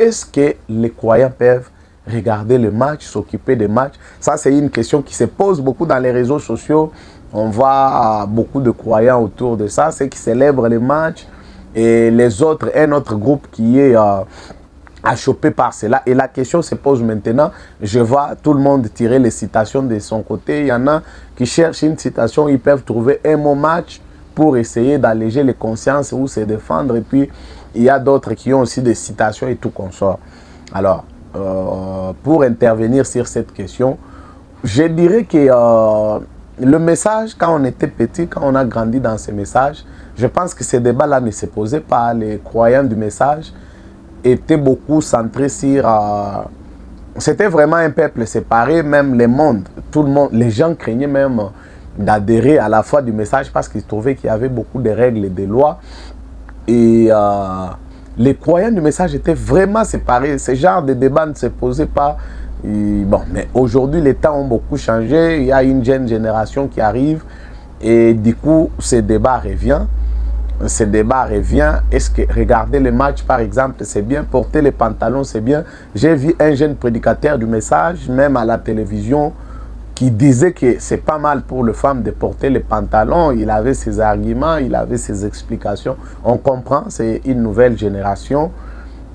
est-ce que les croyants peuvent regarder le match, s'occuper des matchs? Ça, c'est une question qui se pose beaucoup dans les réseaux sociaux. On voit beaucoup de croyants autour de ça, ceux qui célèbrent les matchs et les autres, un autre groupe qui est achoppé par cela. Et la question se pose maintenant. Je vois tout le monde tirer les citations de son côté. Il y en a qui cherchent une citation, ils peuvent trouver un mot match pour essayer d'alléger les consciences ou se défendre. Et puis, il y a d'autres qui ont aussi des citations et tout consort. Alors, pour intervenir sur cette question, je dirais que le message, quand on était petit, quand on a grandi dans ces messages, je pense que ces débats-là ne se posaient pas. Les croyants du message étaient beaucoup centrés sur... c'était vraiment un peuple séparé, même les mondes. Tout le monde, les gens craignaient même d'adhérer à la foi du message parce qu'ils trouvaient qu'il y avait beaucoup de règles et de lois. Et les croyants du message étaient vraiment séparés. Ce genre de débat ne se posait pas. Et bon, mais aujourd'hui, les temps ont beaucoup changé. Il y a une jeune génération qui arrive et du coup, ce débat revient. Ce débat revient. Est-ce que regarder le match, par exemple, c'est bien? Porter les pantalons, c'est bien? J'ai vu un jeune prédicateur du message, même à la télévision, qui disait que c'est pas mal pour les femmes de porter les pantalons. Il avait ses arguments, il avait ses explications. On comprend, c'est une nouvelle génération.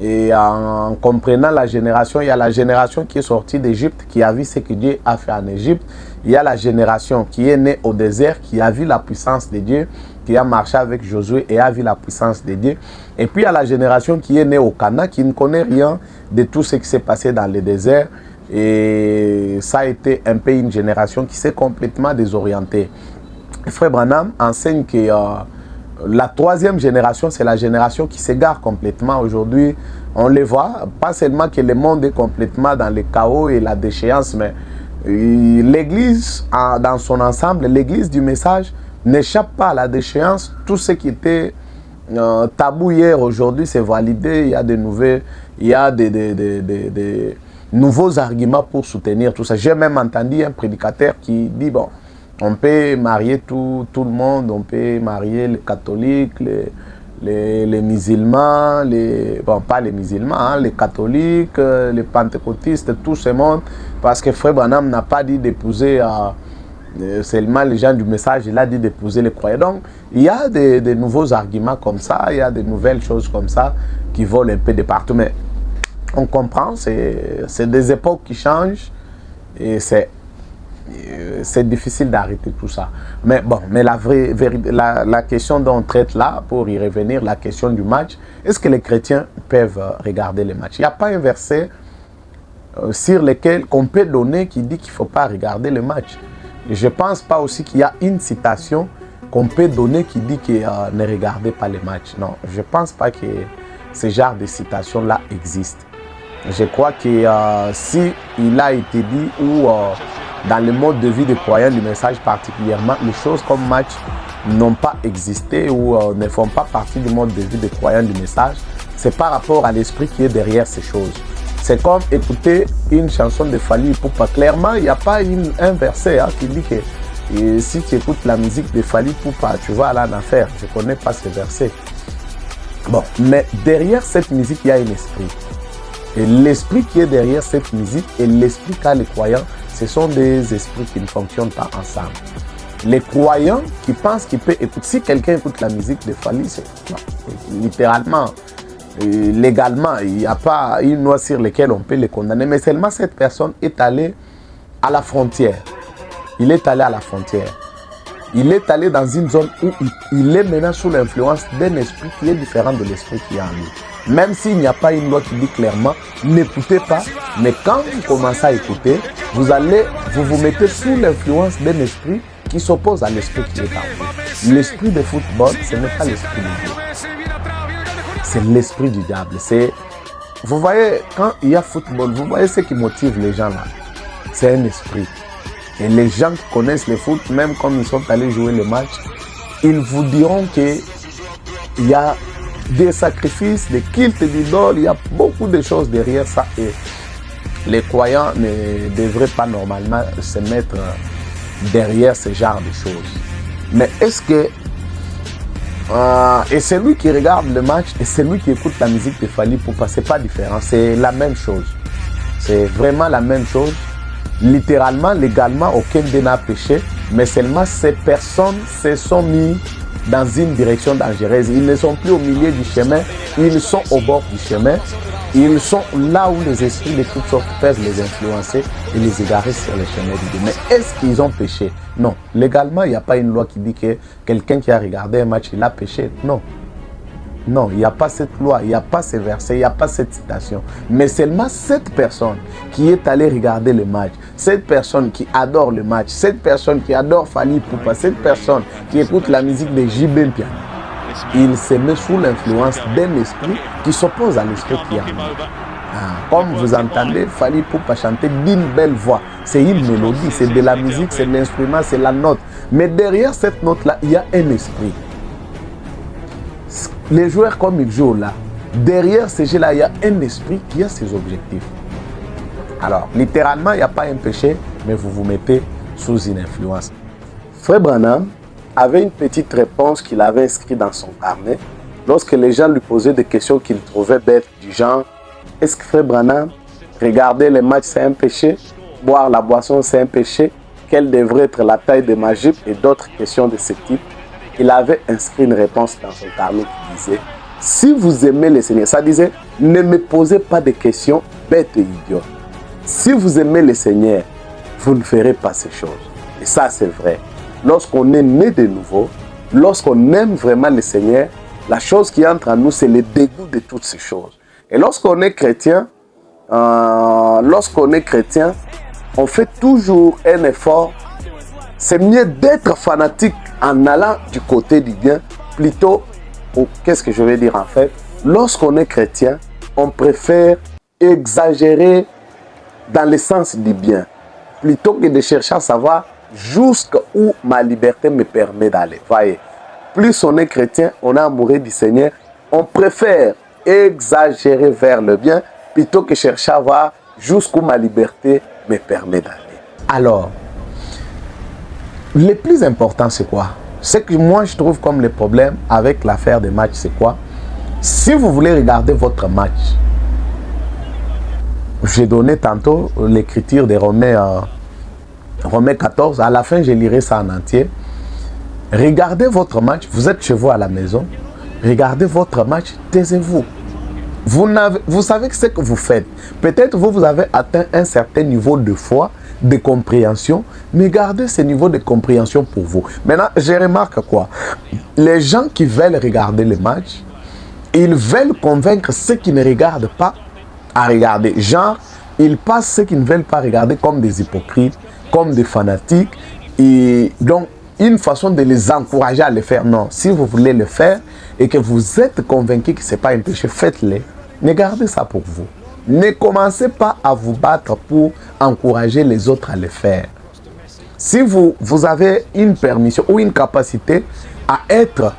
Et en comprenant la génération, il y a la génération qui est sortie d'Égypte, qui a vu ce que Dieu a fait en Égypte. Il y a la génération qui est née au désert, qui a vu la puissance de Dieu, qui a marché avec Josué et a vu la puissance de Dieu. Et puis il y a la génération qui est née au Canaan, qui ne connaît rien de tout ce qui s'est passé dans le désert. Et ça a été un peu une génération qui s'est complètement désorientée. Frère Branham enseigne que la troisième génération, c'est la génération qui s'égare complètement. Aujourd'hui, on les voit, pas seulement que le monde est complètement dans le chaos et la déchéance, mais l'Église, dans son ensemble, l'Église du message n'échappe pas à la déchéance. Tout ce qui était tabou hier, aujourd'hui, c'est validé. Il y a des nouvelles, il y a des nouveaux arguments pour soutenir tout ça. J'ai même entendu un prédicateur qui dit, bon, on peut marier tout le monde, on peut marier les catholiques, les musulmans, bon, pas les musulmans, hein, les catholiques, les pentecôtistes, tout ce monde, parce que Frère Branham n'a pas dit d'épouser seulement les gens du message, il a dit d'épouser les croyants. Donc, il y a des nouveaux arguments comme ça, il y a des nouvelles choses comme ça qui volent un peu de partout, mais on comprend, c'est des époques qui changent et c'est difficile d'arrêter tout ça. Mais bon, mais la question dont on traite là, pour y revenir, la question du match, est-ce que les chrétiens peuvent regarder les matchs? Il n'y a pas un verset sur lequel on peut donner qui dit qu'il ne faut pas regarder le match. Et je ne pense pas aussi qu'il y a une citation qu'on peut donner qui dit que ne regardez pas les matchs. Non, je ne pense pas que ce genre de citation-là existe. Je crois que si il a été dit ou dans le mode de vie des croyants du message particulièrement, les choses comme match n'ont pas existé ou ne font pas partie du mode de vie des croyants du message, c'est par rapport à l'esprit qui est derrière ces choses. C'est comme écouter une chanson de Fally Ipupa. Clairement, il n'y a pas un verset qui dit que si tu écoutes la musique de Fally Ipupa, tu vas aller en affaire. Je ne connais pas ce verset. Bon, mais derrière cette musique, il y a un esprit. Et l'esprit qui est derrière cette musique et l'esprit qu'a les croyants, ce sont des esprits qui ne fonctionnent pas ensemble. Les croyants qui pensent qu'ils peuvent écouter, si quelqu'un écoute la musique de Fally, c'est littéralement, légalement, il n'y a pas une loi sur laquelle on peut les condamner, mais seulement cette personne est allée à la frontière. Il est allé à la frontière. Il est allé dans une zone où il est maintenant sous l'influence d'un esprit qui est différent de l'esprit qui est en lui. Même s'il n'y a pas une loi qui dit clairement, n'écoutez pas, mais quand vous commencez à écouter, vous vous mettez sous l'influence d'un esprit qui s'oppose à l'esprit qui est en vous. L'esprit de football, ce n'est pas l'esprit de Dieu. C'est l'esprit du diable. Vous voyez, quand il y a football, vous voyez ce qui motive les gens là. C'est un esprit. Et les gens qui connaissent le foot, même comme ils sont allés jouer le match, ils vous diront qu'il y a des sacrifices, des cultes d'idoles, il y a beaucoup de choses derrière ça. Et les croyants ne devraient pas normalement se mettre derrière ce genre de choses. Mais est-ce que Et celui qui regarde le match et celui qui écoute la musique de Fally Ipupa, c'est pas différent, c'est la même chose. C'est vraiment la même chose. Littéralement, légalement, aucun d'eux n'a péché, mais seulement ces personnes se sont mis dans une direction dangereuse. Ils ne sont plus au milieu du chemin, ils sont au bord du chemin. Ils sont là où les esprits de toutes sortes peuvent les influencer et les égarer sur le chemin du Dieu. Mais est-ce qu'ils ont péché? Non. Légalement, il n'y a pas une loi qui dit que quelqu'un qui a regardé un match, il a péché. Non. Non, il n'y a pas cette loi, il n'y a pas ces versets, il n'y a pas cette citation. Mais seulement cette personne qui est allée regarder le match, cette personne qui adore le match, cette personne qui adore Fally Ipupa, cette personne qui écoute la musique de JB Mpiana, il se met sous l'influence d'un esprit qui s'oppose à l'esprit qui a. Comme vous entendez, Fally Ipupa chanter d'une belle voix. C'est une mélodie, c'est de la musique, c'est l'instrument, c'est la note. Mais derrière cette note-là, il y a un esprit. Les joueurs comme ils jouent là, derrière ces jeux-là, il y a un esprit qui a ses objectifs. Alors, littéralement, il n'y a pas un péché, mais vous vous mettez sous une influence. Frère Branham avait une petite réponse qu'il avait inscrite dans son carnet lorsque les gens lui posaient des questions qu'il trouvait bêtes du genre: est-ce que Frère Branham, regarder les matchs c'est un péché? Boire la boisson c'est un péché? Quelle devrait être la taille de ma jupe? Et d'autres questions de ce type. Il avait inscrit une réponse dans son carnet qui disait: si vous aimez le Seigneur, ça disait, ne me posez pas de questions bêtes et idiotes. Si vous aimez le Seigneur, vous ne ferez pas ces choses. Et ça c'est vrai. Lorsqu'on est né de nouveau, lorsqu'on aime vraiment le Seigneur, la chose qui entre en nous, c'est le dégoût de toutes ces choses. Et lorsqu'on est chrétien, on fait toujours un effort. C'est mieux d'être fanatique en allant du côté du bien, plutôt, qu'est-ce que je vais dire en fait, lorsqu'on est chrétien, on préfère exagérer dans le sens du bien, plutôt que de chercher à savoir jusqu'où ma liberté me permet d'aller. Voyez, plus on est chrétien, on est amoureux du Seigneur, on préfère exagérer vers le bien plutôt que chercher à voir jusqu'où ma liberté me permet d'aller. Alors, le plus important c'est quoi? Ce que moi je trouve comme le problème avec l'affaire des matchs, c'est quoi? Si vous voulez regarder votre match, j'ai donné tantôt l'écriture de Romains 14, à la fin je lirai ça en entier. Regardez votre match, vous êtes chez vous à la maison, regardez votre match, taisez-vous. Vous savez ce que vous faites. Peut-être vous avez atteint un certain niveau de foi, de compréhension, mais gardez ce niveau de compréhension pour vous. Maintenant, je remarque quoi? Les gens qui veulent regarder le match, ils veulent convaincre ceux qui ne regardent pas à regarder. Genre, ils passent ceux qui ne veulent pas regarder comme des hypocrites, comme des fanatiques. Et donc, une façon de les encourager à le faire. Non, si vous voulez le faire et que vous êtes convaincu que ce n'est pas un péché, faites-le. Ne gardez ça pour vous. Ne commencez pas à vous battre pour encourager les autres à le faire. Si vous avez une permission ou une capacité à être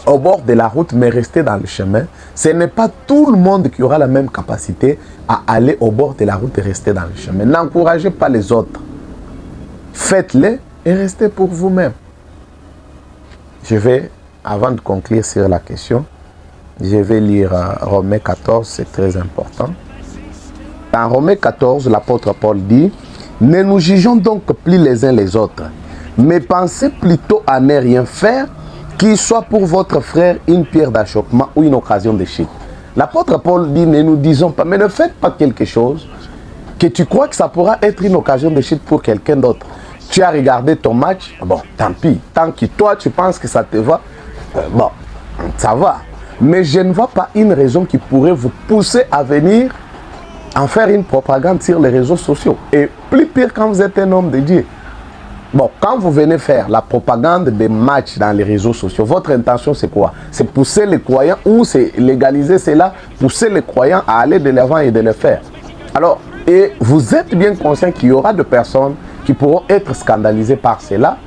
au bord de la route, mais rester dans le chemin, ce n'est pas tout le monde qui aura la même capacité à aller au bord de la route et rester dans le chemin. N'encouragez pas les autres. Faites-le et restez pour vous-même. Je vais, avant de conclure sur la question, je vais lire Romains 14, c'est très important. Dans Romains 14, l'apôtre Paul dit: ne nous jugeons donc plus les uns les autres, mais pensez plutôt à ne rien faire qui soit pour votre frère une pierre d'achoppement ou une occasion de chute. L'apôtre Paul dit: ne nous disons pas, mais ne faites pas quelque chose que tu crois que ça pourra être une occasion de chute pour quelqu'un d'autre. Tu as regardé ton match, bon, tant pis. Tant que toi, tu penses que ça te va, bon, ça va. Mais je ne vois pas une raison qui pourrait vous pousser à venir en faire une propagande sur les réseaux sociaux. Et plus pire quand vous êtes un homme de Dieu. Bon, quand vous venez faire la propagande des matchs dans les réseaux sociaux, votre intention c'est quoi? C'est pousser les croyants ou c'est légaliser cela, pousser les croyants à aller de l'avant et de le faire. Alors, et vous êtes bien conscient qu'il y aura des personnes qui pourront être scandalisées par cela.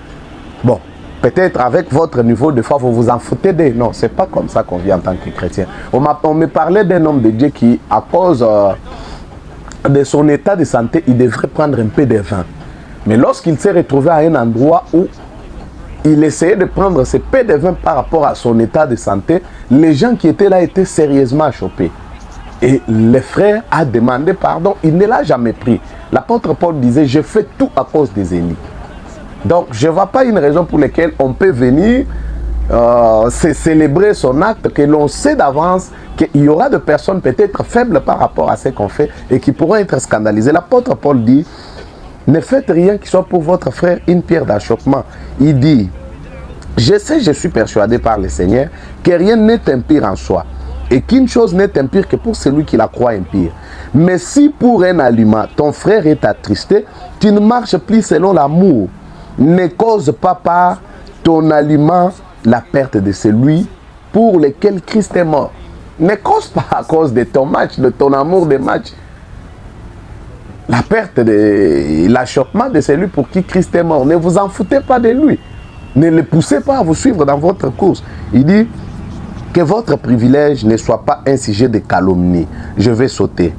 Bon, peut-être avec votre niveau de foi, vous vous en foutez d'eux. Non, c'est pas comme ça qu'on vit en tant que chrétien. On me parlait d'un homme de Dieu qui, à cause de son état de santé, il devrait prendre un peu de vin. Mais lorsqu'il s'est retrouvé à un endroit où il essayait de prendre ses peu de vin par rapport à son état de santé. Les gens qui étaient là étaient sérieusement choqués. Et le frère a demandé pardon, il ne l'a jamais pris. L'apôtre Paul disait, je fais tout à cause des Élis. Donc, je ne vois pas une raison pour laquelle on peut venir célébrer son acte, que l'on sait d'avance qu'il y aura des personnes peut-être faibles par rapport à ce qu'on fait et qui pourront être scandalisées. L'apôtre Paul dit, ne faites rien qui soit pour votre frère une pierre d'achoppement. Il dit, je sais, je suis persuadé par le Seigneur que rien n'est impire en soi et qu'une chose n'est impire que pour celui qui la croit impire. Mais si pour un aliment, ton frère est attristé, tu ne marches plus selon l'amour. Ne cause pas par ton aliment la perte de celui pour lequel Christ est mort. Ne cause pas à cause de ton match, de ton amour de match, la perte de l'achoppement de celui pour qui Christ est mort. Ne vous en foutez pas de lui. Ne le poussez pas à vous suivre dans votre course. Il dit que votre privilège ne soit pas un sujet de calomnie. Je vais sauter.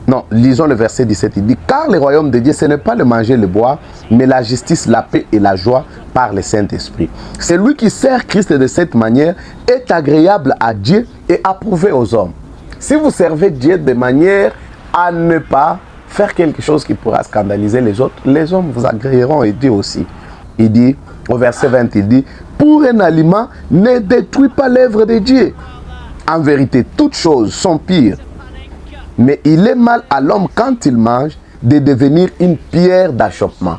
Non, lisons le verset 17. Il dit, car le royaume de Dieu, ce n'est pas le manger, le boire, mais la justice, la paix et la joie par le Saint-Esprit. Celui qui sert Christ de cette manière est agréable à Dieu et approuvé aux hommes. Si vous servez Dieu de manière à ne pas faire quelque chose qui pourra scandaliser les autres, les hommes vous agréeront et Dieu aussi. Il dit, au verset 20, il dit, pour un aliment, ne détruis pas l'œuvre de Dieu. En vérité, toutes choses sont pires. Mais il est mal à l'homme quand il mange de devenir une pierre d'achoppement.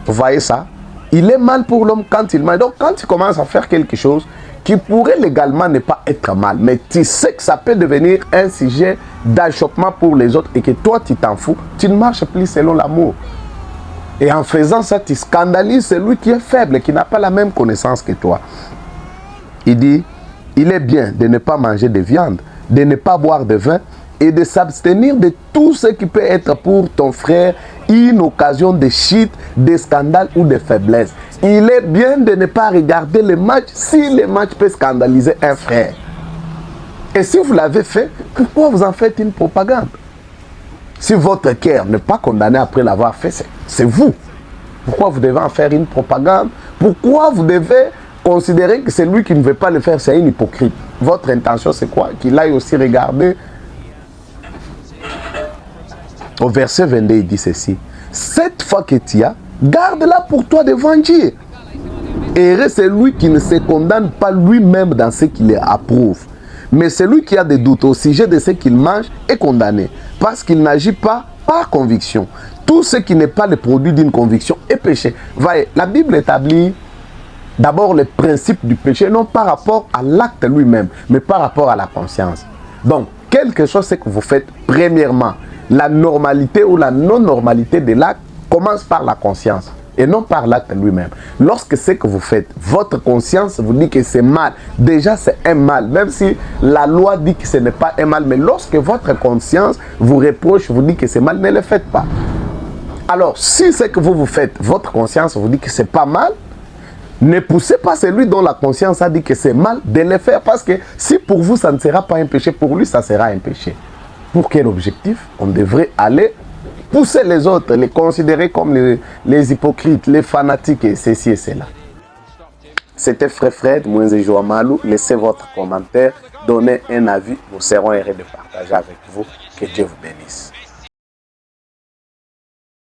Vous voyez ça? Il est mal pour l'homme quand il mange. Donc quand tu commences à faire quelque chose qui pourrait légalement ne pas être mal, mais tu sais que ça peut devenir un sujet d'achoppement pour les autres et que toi tu t'en fous, tu ne marches plus selon l'amour. Et en faisant ça, tu scandalises celui qui est faible, qui n'a pas la même connaissance que toi. Il dit, il est bien de ne pas manger de viande, de ne pas boire de vin et de s'abstenir de tout ce qui peut être pour ton frère une occasion de chute, de scandale ou de faiblesse. Il est bien de ne pas regarder le match si le match peut scandaliser un frère. Et si vous l'avez fait, pourquoi vous en faites une propagande? Si votre cœur n'est pas condamné après l'avoir fait, c'est vous. Pourquoi vous devez en faire une propagande? Pourquoi vous devez considérer que celui qui ne veut pas le faire, c'est un hypocrite? Votre intention, c'est quoi? Qu'il aille aussi regarder. Au verset 22, il dit ceci. Cette fois que tu as, garde-la pour toi devant Dieu. Heureux celui qui ne se condamne pas lui-même dans ce qu'il approuve. Mais celui qui a des doutes au sujet de ce qu'il mange est condamné, parce qu'il n'agit pas par conviction. Tout ce qui n'est pas le produit d'une conviction est péché. Voyez, la Bible établit d'abord le principe du péché, non par rapport à l'acte lui-même, mais par rapport à la conscience. Donc, quel que soit ce que vous faites, premièrement, la normalité ou la non-normalité de l'acte commence par la conscience et non par l'acte lui-même. Lorsque ce que vous faites, votre conscience vous dit que c'est mal, déjà c'est un mal, même si la loi dit que ce n'est pas un mal, mais lorsque votre conscience vous reproche, vous dit que c'est mal, ne le faites pas. Alors, si ce que vous faites, votre conscience vous dit que c'est pas mal, ne poussez pas celui dont la conscience a dit que c'est mal de le faire, parce que si pour vous ça ne sera pas un péché, pour lui ça sera un péché. Pour quel objectif? On devrait aller pousser les autres, les considérer comme les hypocrites, les fanatiques et ceci et cela. C'était Frère Fred, Mouenze Joamalou. Laissez votre commentaire, donnez un avis, nous serons heureux de partager avec vous. Que Dieu vous bénisse.